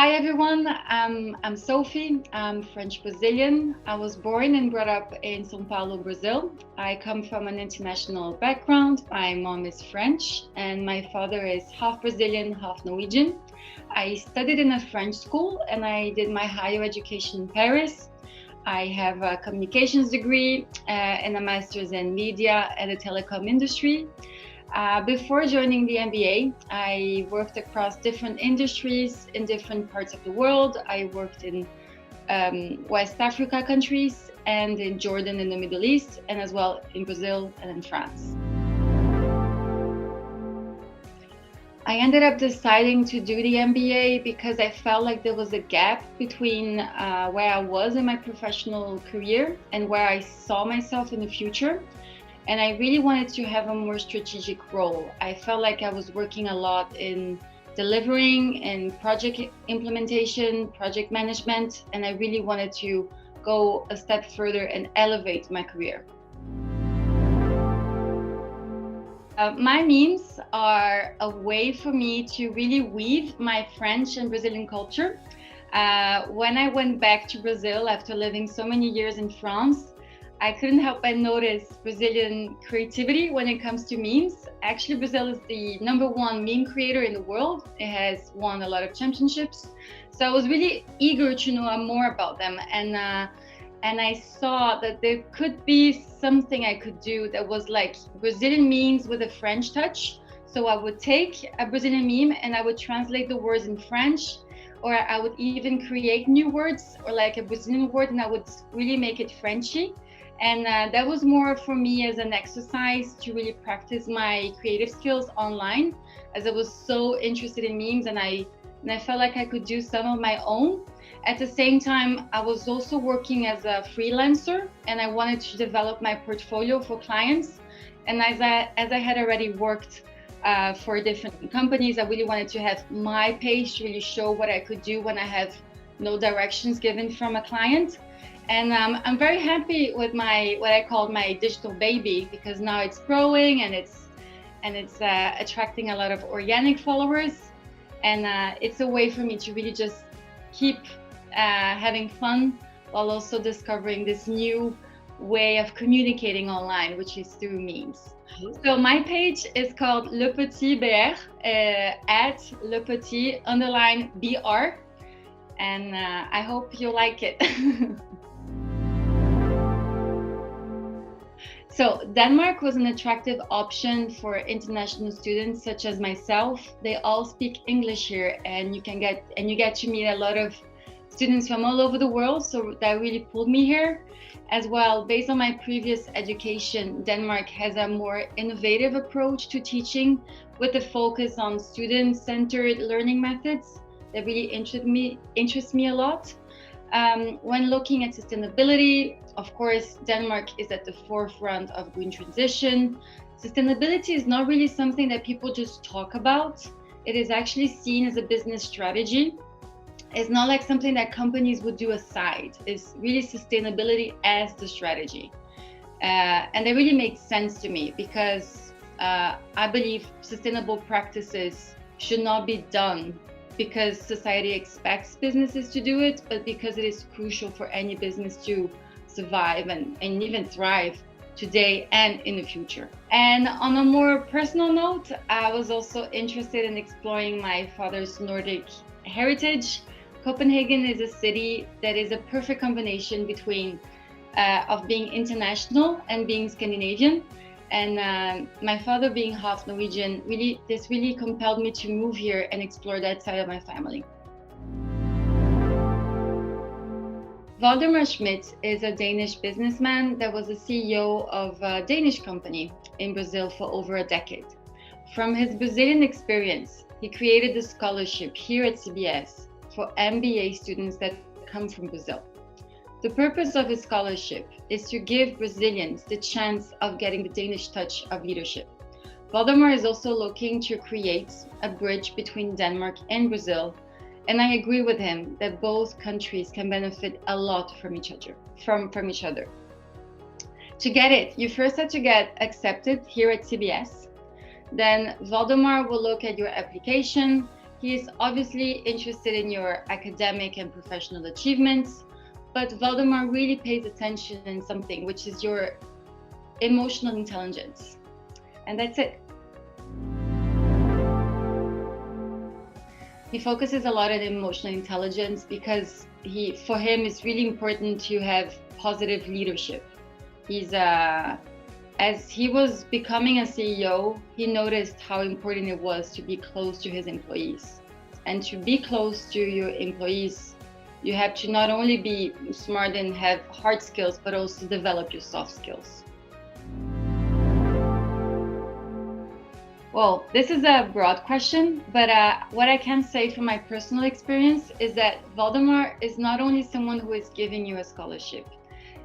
Hi everyone, I'm Sophie, I'm French Brazilian. I was born and brought up in São Paulo, Brazil. I come from an international background. My mom is French and my father is half Brazilian, half Norwegian. I studied in a French school and I did my higher education in Paris. I have a communications degree and a master's in media and the telecom industry. Before joining the MBA, I worked across different industries in different parts of the world. I worked in West Africa countries and in Jordan in the Middle East, and as well in Brazil and in France. I ended up deciding to do the MBA because I felt like there was a gap between where I was in my professional career and where I saw myself in the future. And I really wanted to have a more strategic role. I felt like I was working a lot in delivering and project implementation, project management, and I really wanted to go a step further and elevate my career. My memes are a way for me to really weave my French and Brazilian culture. When I went back to Brazil after living so many years in France, I couldn't help but notice Brazilian creativity when it comes to memes. Actually, Brazil is the #1 meme creator in the world. It has won a lot of championships. So I was really eager to know more about them. And I saw that there could be something I could do that was like Brazilian memes with a French touch. So I would take a Brazilian meme and I would translate the words in French, or I would even create new words or like a Brazilian word and I would really make it Frenchy. And that was more for me as an exercise to really practice my creative skills online, as I was so interested in memes and I felt like I could do some of my own. At the same time, I was also working as a freelancer and I wanted to develop my portfolio for clients. And as I had already worked for different companies, I really wanted to have my page to really show what I could do when I have no directions given from a client. And I'm very happy with what I call my digital baby, because now it's growing and it's attracting a lot of organic followers, and it's a way for me to really just keep having fun while also discovering this new way of communicating online, which is through memes. So my page is called Le Petit BR, at Le Petit _BR, and I hope you like it. So Denmark was an attractive option for international students such as myself. They all speak English here, and you get to meet a lot of students from all over the world. So that really pulled me here. As well, based on my previous education, Denmark has a more innovative approach to teaching with a focus on student-centered learning methods that really interests me a lot. When looking at sustainability, of course, Denmark is at the forefront of green transition. Sustainability is not really something that people just talk about. It is actually seen as a business strategy. It's not like something that companies would do aside. It's really sustainability as the strategy. And that really makes sense to me because I believe sustainable practices should not be done because society expects businesses to do it, but because it is crucial for any business to survive and even thrive today and in the future. And on a more personal note, I was also interested in exploring my father's Nordic heritage. Copenhagen is a city that is a perfect combination between of being international and being Scandinavian. And my father being half Norwegian, this really compelled me to move here and explore that side of my family. Waldemar Schmidt is a Danish businessman that was the CEO of a Danish company in Brazil for over a decade. From his Brazilian experience, he created the scholarship here at CBS for MBA students that come from Brazil. The purpose of his scholarship is to give Brazilians the chance of getting the Danish touch of leadership. Waldemar is also looking to create a bridge between Denmark and Brazil, and I agree with him that both countries can benefit a lot from each other. To get it, you first have to get accepted here at CBS. Then Waldemar will look at your application. He is obviously interested in your academic and professional achievements, but Waldemar really pays attention in something, which is your emotional intelligence. And that's it. He focuses a lot on emotional intelligence because for him, it's really important to have positive leadership. As he was becoming a CEO, he noticed how important it was to be close to his employees. And to be close to your employees, you have to not only be smart and have hard skills, but also develop your soft skills. Well, this is a broad question, but what I can say from my personal experience is that Waldemar is not only someone who is giving you a scholarship,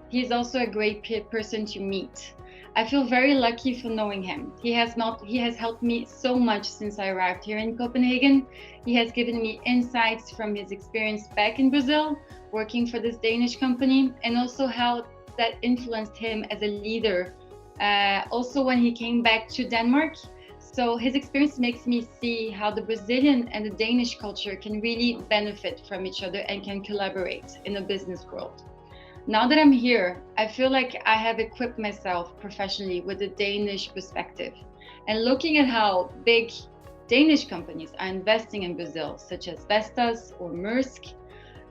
he's also a great person to meet. I feel very lucky for knowing him. He has helped me so much since I arrived here in Copenhagen. He has given me insights from his experience back in Brazil, working for this Danish company, and also how that influenced him as a leader. Also when he came back to Denmark. So his experience makes me see how the Brazilian and the Danish culture can really benefit from each other and can collaborate in a business world. Now that I'm here, I feel like I have equipped myself professionally with a Danish perspective. And looking at how big Danish companies are investing in Brazil, such as Vestas or Maersk,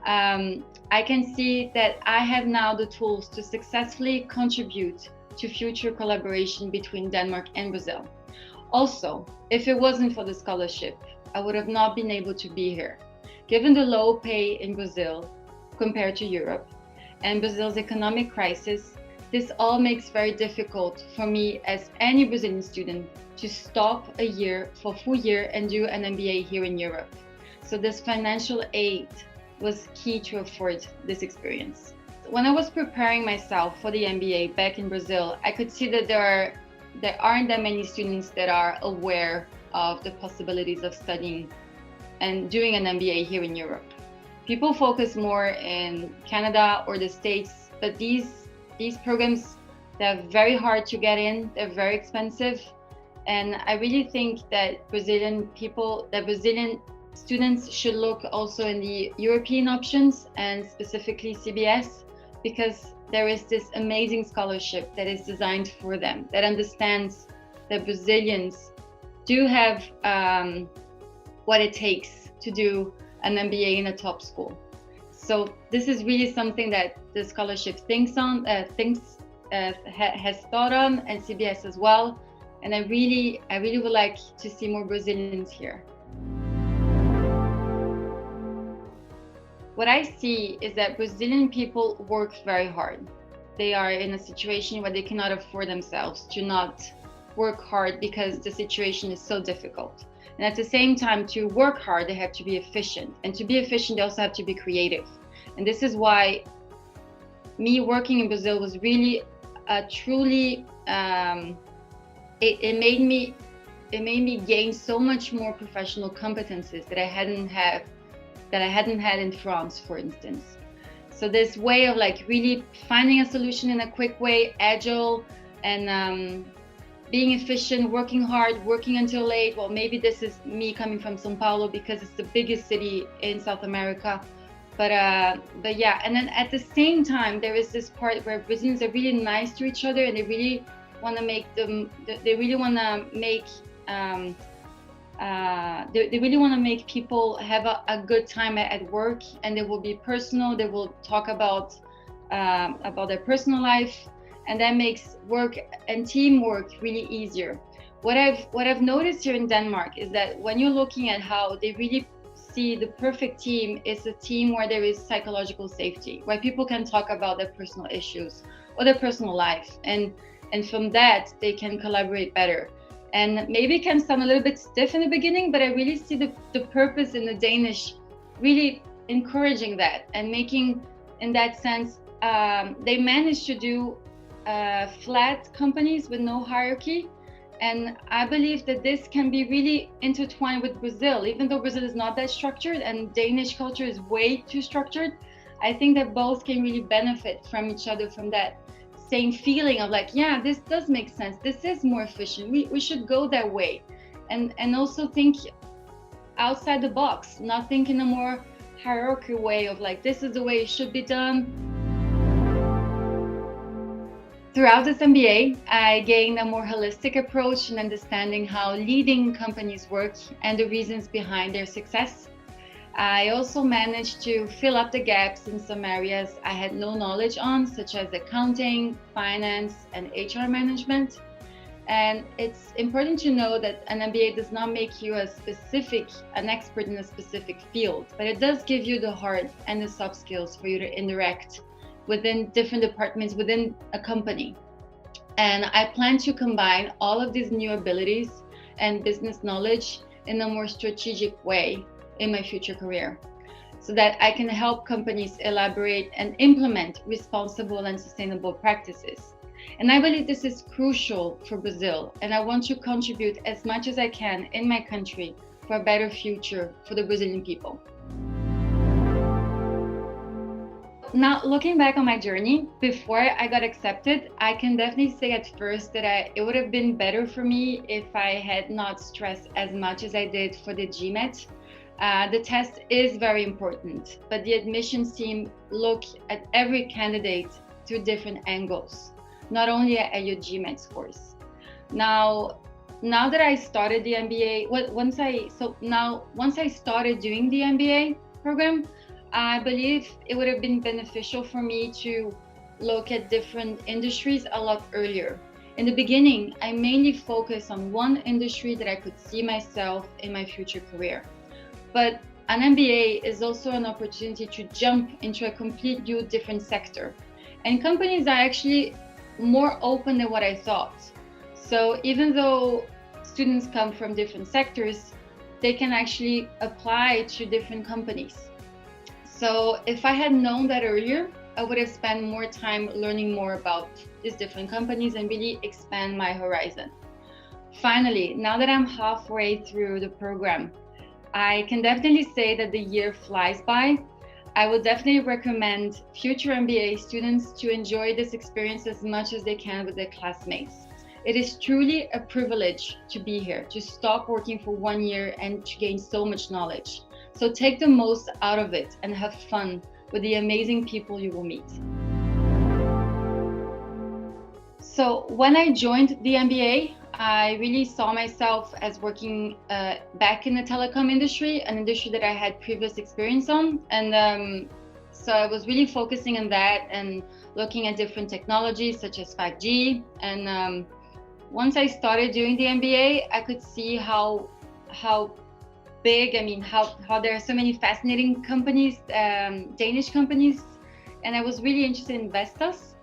I can see that I have now the tools to successfully contribute to future collaboration between Denmark and Brazil. Also, if it wasn't for the scholarship, I would have not been able to be here. Given the low pay in Brazil compared to Europe, and Brazil's economic crisis, this all makes very difficult for me as any Brazilian student to stop a year for a full year and do an MBA here in Europe. So this financial aid was key to afford this experience. When I was preparing myself for the MBA back in Brazil, I could see that there aren't that many students that are aware of the possibilities of studying and doing an MBA here in Europe. People focus more in Canada or the States, but these programs, they're very hard to get in, they're very expensive. And I really think that Brazilian students should look also in the European options and specifically CBS, because there is this amazing scholarship that is designed for them, that understands that Brazilians do have what it takes to do an MBA in a top school. So this is really something that the scholarship has thought on, and CBS as well. And I really would like to see more Brazilians here. What I see is that Brazilian people work very hard. They are in a situation where they cannot afford themselves to not work hard because the situation is so difficult. And at the same time, to work hard, they have to be efficient. And to be efficient, they also have to be creative. And this is why me working in Brazil was really truly, it made me gain so much more professional competencies that I hadn't had in France, for instance. So this way of like really finding a solution in a quick way, agile, and being efficient, working hard, working until late. Well, maybe this is me coming from São Paulo because it's the biggest city in South America. But yeah, and then at the same time, there is this part where Brazilians are really nice to each other, and they really want to make people have a good time at work, and they will be personal. They will talk about their personal life. And that makes work and teamwork really easier. What I've noticed here in Denmark is that when you're looking at how they really see the perfect team, is a team where there is psychological safety, where people can talk about their personal issues or their personal life, and from that they can collaborate better. And maybe it can sound a little bit stiff in the beginning, but I really see the purpose in the Danish really encouraging that and making, in that sense, they managed to do flat companies with no hierarchy. And I believe that this can be really intertwined with Brazil. Even though Brazil is not that structured and Danish culture is way too structured, I think that both can really benefit from each other, from that same feeling of like, yeah, this does make sense. This is more efficient. We should go that way. And also think outside the box, not think in a more hierarchical way of like, this is the way it should be done. Throughout this MBA, I gained a more holistic approach in understanding how leading companies work and the reasons behind their success. I also managed to fill up the gaps in some areas I had no knowledge on, such as accounting, finance, and HR management. And it's important to know that an MBA does not make you an expert in a specific field, but it does give you the hard and the soft skills for you to interact within different departments within a company. And I plan to combine all of these new abilities and business knowledge in a more strategic way in my future career, so that I can help companies elaborate and implement responsible and sustainable practices. And I believe this is crucial for Brazil, and I want to contribute as much as I can in my country for a better future for the Brazilian people. Now, looking back on my journey, before I got accepted, I can definitely say at first that it would have been better for me if I had not stressed as much as I did for the GMAT. The test is very important, but the admissions team look at every candidate through different angles, not only at your GMAT scores. Now that I started the MBA, once I started doing the MBA program, I believe it would have been beneficial for me to look at different industries a lot earlier. In the beginning, I mainly focused on one industry that I could see myself in my future career. But an MBA is also an opportunity to jump into a complete new different sector. And companies are actually more open than what I thought. So even though students come from different sectors, they can actually apply to different companies. So if I had known that earlier, I would have spent more time learning more about these different companies and really expand my horizon. Finally, now that I'm halfway through the program, I can definitely say that the year flies by. I would definitely recommend future MBA students to enjoy this experience as much as they can with their classmates. It is truly a privilege to be here, to stop working for 1 year and to gain so much knowledge. So take the most out of it and have fun with the amazing people you will meet. So when I joined the MBA, I really saw myself as working back in the telecom industry, an industry that I had previous experience on. And so I was really focusing on that and looking at different technologies such as 5G. And once I started doing the MBA, I could see how big, how there are so many fascinating companies, Danish companies. And I was really interested in Vestas,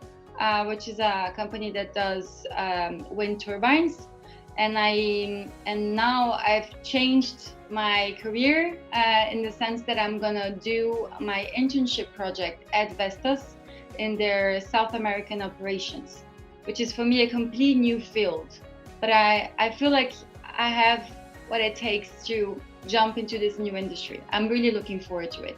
which is a company that does wind turbines. And now I've changed my career in the sense that I'm gonna do my internship project at Vestas in their South American operations, which is for me a complete new field. But I feel like I have what it takes to jump into this new industry. I'm really looking forward to it.